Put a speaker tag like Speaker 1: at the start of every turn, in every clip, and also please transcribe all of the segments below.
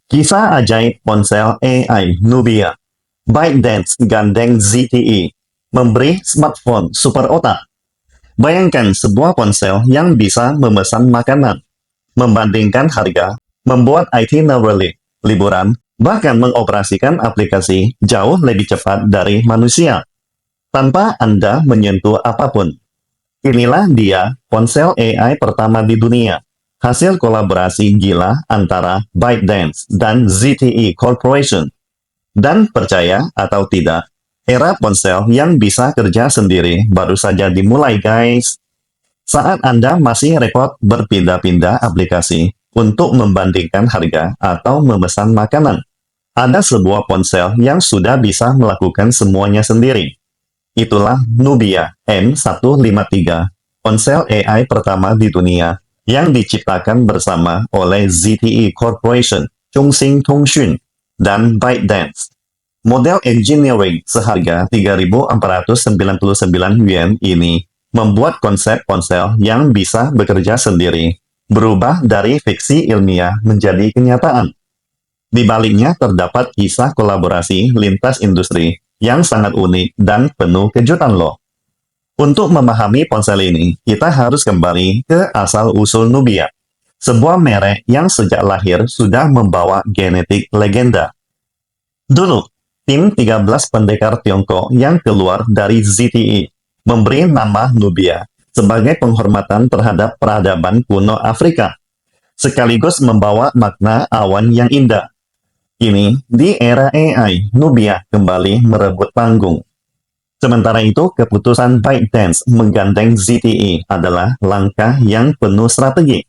Speaker 1: Kisah ajaib ponsel AI Nubia. ByteDance gandeng ZTE memberi smartphone super otak. Bayangkan sebuah ponsel yang bisa memesan makanan, membandingkan harga, membuat itinerary, liburan, bahkan mengoperasikan aplikasi jauh lebih cepat dari manusia, tanpa Anda menyentuh apapun. Inilah dia ponsel AI pertama di dunia. Hasil kolaborasi gila antara ByteDance dan ZTE Corporation. Dan percaya atau tidak, era ponsel yang bisa kerja sendiri baru saja dimulai, guys. Saat Anda masih repot berpindah-pindah aplikasi untuk membandingkan harga atau memesan makanan, ada sebuah ponsel yang sudah bisa melakukan semuanya sendiri. Itulah Nubia N153, ponsel AI pertama di dunia yang diciptakan bersama oleh ZTE Corporation, Chongqing Tongxun, dan ByteDance. Model engineering seharga 3.499 yuan ini membuat konsep ponsel yang bisa bekerja sendiri berubah dari fiksi ilmiah menjadi kenyataan. Di baliknya terdapat kisah kolaborasi lintas industri yang sangat unik dan penuh kejutan loh. Untuk memahami ponsel ini, kita harus kembali ke asal-usul Nubia, sebuah merek yang sejak lahir sudah membawa genetik legenda. Dulu, tim 13 pendekar Tiongkok yang keluar dari ZTE memberi nama Nubia sebagai penghormatan terhadap peradaban kuno Afrika, sekaligus membawa makna awan yang indah. Kini, di era AI, Nubia kembali merebut panggung. Sementara itu, keputusan ByteDance menggandeng ZTE adalah langkah yang penuh strategi.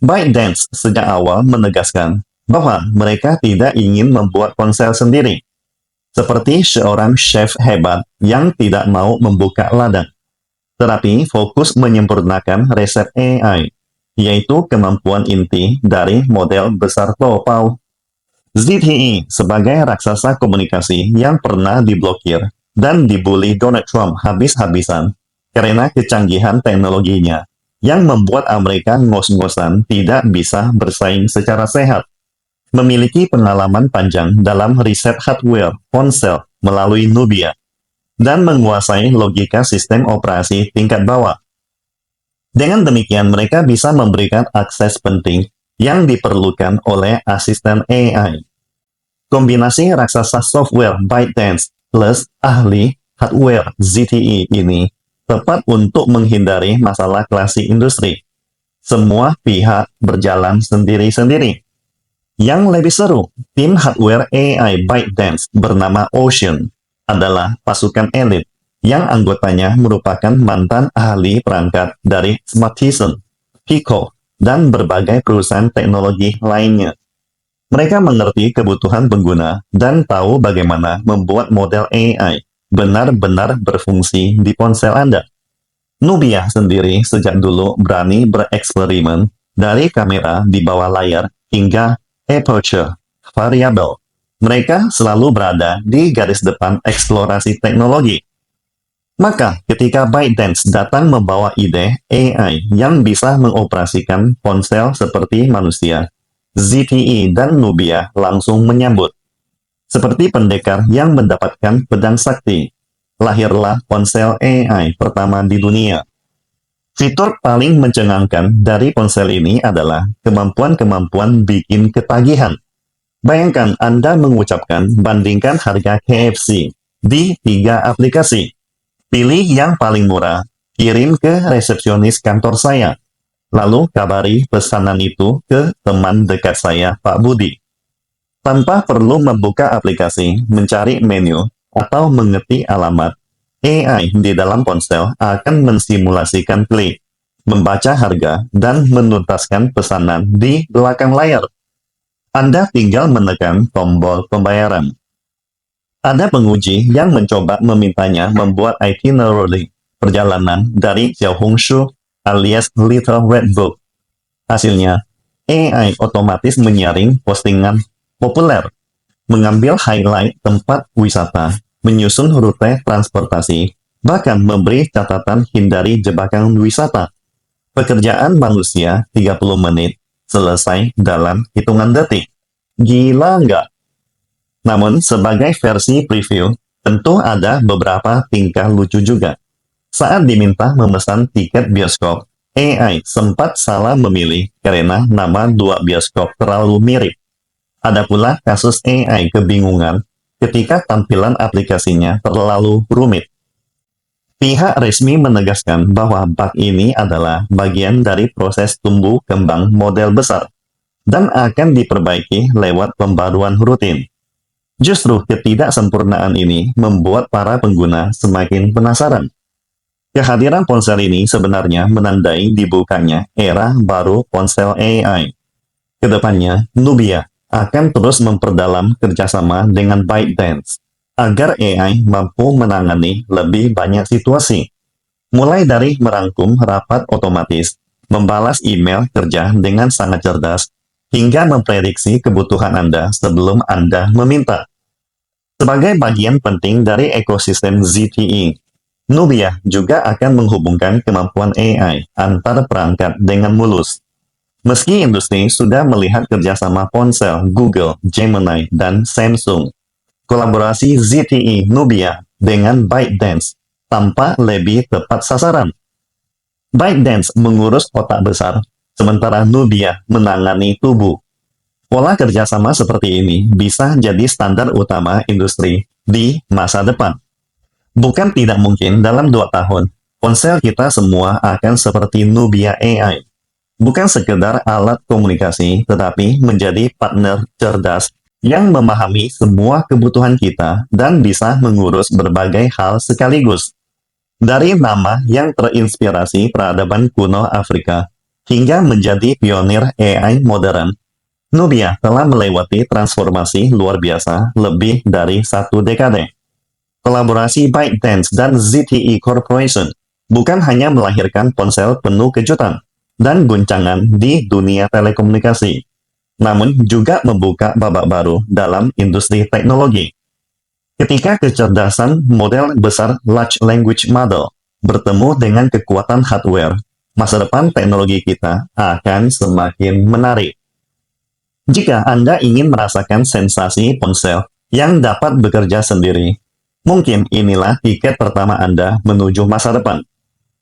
Speaker 1: ByteDance sejak awal menegaskan bahwa mereka tidak ingin membuat ponsel sendiri, seperti seorang chef hebat yang tidak mau membuka ladang, tetapi fokus menyempurnakan resep AI, yaitu kemampuan inti dari model besar Taobao. ZTE sebagai raksasa komunikasi yang pernah diblokir dan dibully Donald Trump habis-habisan karena kecanggihan teknologinya yang membuat Amerika ngos-ngosan tidak bisa bersaing secara sehat. Memiliki pengalaman panjang dalam riset hardware ponsel melalui Nubia dan menguasai logika sistem operasi tingkat bawah. Dengan demikian, mereka bisa memberikan akses penting yang diperlukan oleh asisten AI. Kombinasi raksasa software ByteDance plus ahli hardware ZTE ini tepat untuk menghindari masalah klasik industri. Semua pihak berjalan sendiri-sendiri. Yang lebih seru, tim hardware AI ByteDance bernama Ocean adalah pasukan elit yang anggotanya merupakan mantan ahli perangkat dari Smartisan, Pico, dan berbagai perusahaan teknologi lainnya. Mereka mengerti kebutuhan pengguna dan tahu bagaimana membuat model AI benar-benar berfungsi di ponsel Anda. Nubia sendiri sejak dulu berani bereksperimen dari kamera di bawah layar hingga aperture variabel. Mereka selalu berada di garis depan eksplorasi teknologi. Maka ketika ByteDance datang membawa ide AI yang bisa mengoperasikan ponsel seperti manusia, ZTE dan Nubia langsung menyambut. Seperti pendekar yang mendapatkan pedang sakti, lahirlah ponsel AI pertama di dunia. Fitur paling mencengangkan dari ponsel ini adalah kemampuan-kemampuan bikin ketagihan. Bayangkan Anda mengucapkan bandingkan harga KFC di 3 aplikasi. Pilih yang paling murah, kirim ke resepsionis kantor saya, lalu kabari pesanan itu ke teman dekat saya, Pak Budi. Tanpa perlu membuka aplikasi, mencari menu, atau mengetik alamat, AI di dalam ponsel akan mensimulasikan klik, membaca harga, dan menuntaskan pesanan di belakang layar. Anda tinggal menekan tombol pembayaran. Ada penguji yang mencoba memintanya membuat itinerary perjalanan dari Xiaohongshu alias Little Red Book. Hasilnya, AI otomatis menyaring postingan populer, mengambil highlight tempat wisata, menyusun rute transportasi, bahkan memberi catatan hindari jebakan wisata. Pekerjaan manusia 30 menit selesai dalam hitungan detik. Gila nggak? Namun, sebagai versi preview, tentu ada beberapa tingkah lucu juga. Saat diminta memesan tiket bioskop, AI sempat salah memilih karena nama dua bioskop terlalu mirip. Ada pula kasus AI kebingungan ketika tampilan aplikasinya terlalu rumit. Pihak resmi menegaskan bahwa bug ini adalah bagian dari proses tumbuh kembang model besar dan akan diperbaiki lewat pembaruan rutin. Justru ketidaksempurnaan ini membuat para pengguna semakin penasaran. Kehadiran ponsel ini sebenarnya menandai dibukanya era baru ponsel AI. Kedepannya, Nubia akan terus memperdalam kerjasama dengan ByteDance agar AI mampu menangani lebih banyak situasi, mulai dari merangkum rapat otomatis, membalas email kerja dengan sangat cerdas, hingga memprediksi kebutuhan Anda sebelum Anda meminta. Sebagai bagian penting dari ekosistem ZTE, Nubia juga akan menghubungkan kemampuan AI antar perangkat dengan mulus. Meski industri sudah melihat kerjasama ponsel Google, Gemini, dan Samsung, kolaborasi ZTE Nubia dengan ByteDance tampak lebih tepat sasaran. ByteDance mengurus otak besar, sementara Nubia menangani tubuh. Pola kerjasama seperti ini bisa jadi standar utama industri di masa depan. Bukan tidak mungkin dalam 2 tahun, ponsel kita semua akan seperti Nubia AI. Bukan sekedar alat komunikasi, tetapi menjadi partner cerdas yang memahami semua kebutuhan kita dan bisa mengurus berbagai hal sekaligus. Dari nama yang terinspirasi peradaban kuno Afrika hingga menjadi pionir AI modern, Nubia telah melewati transformasi luar biasa lebih dari 1 dekade. Kolaborasi ByteDance dan ZTE Corporation bukan hanya melahirkan ponsel penuh kejutan dan guncangan di dunia telekomunikasi, namun juga membuka babak baru dalam industri teknologi. Ketika kecerdasan model besar Large Language Model bertemu dengan kekuatan hardware, masa depan teknologi kita akan semakin menarik. Jika Anda ingin merasakan sensasi ponsel yang dapat bekerja sendiri, mungkin inilah tiket pertama Anda menuju masa depan.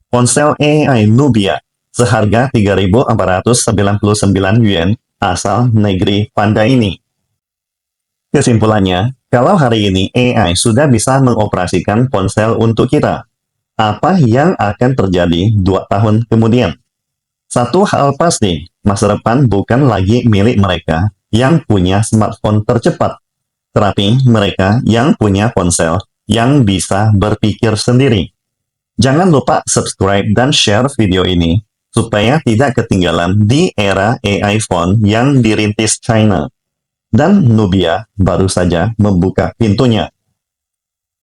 Speaker 1: Ponsel AI Nubia seharga 3.499 yuan asal negeri Panda ini. Kesimpulannya, kalau hari ini AI sudah bisa mengoperasikan ponsel untuk kita, apa yang akan terjadi 2 tahun kemudian? Satu hal pasti, masa depan bukan lagi milik mereka yang punya smartphone tercepat, tetapi mereka yang punya ponsel yang bisa berpikir sendiri. Jangan lupa subscribe dan share video ini supaya tidak ketinggalan di era AI phone yang dirintis China. Dan Nubia baru saja membuka pintunya.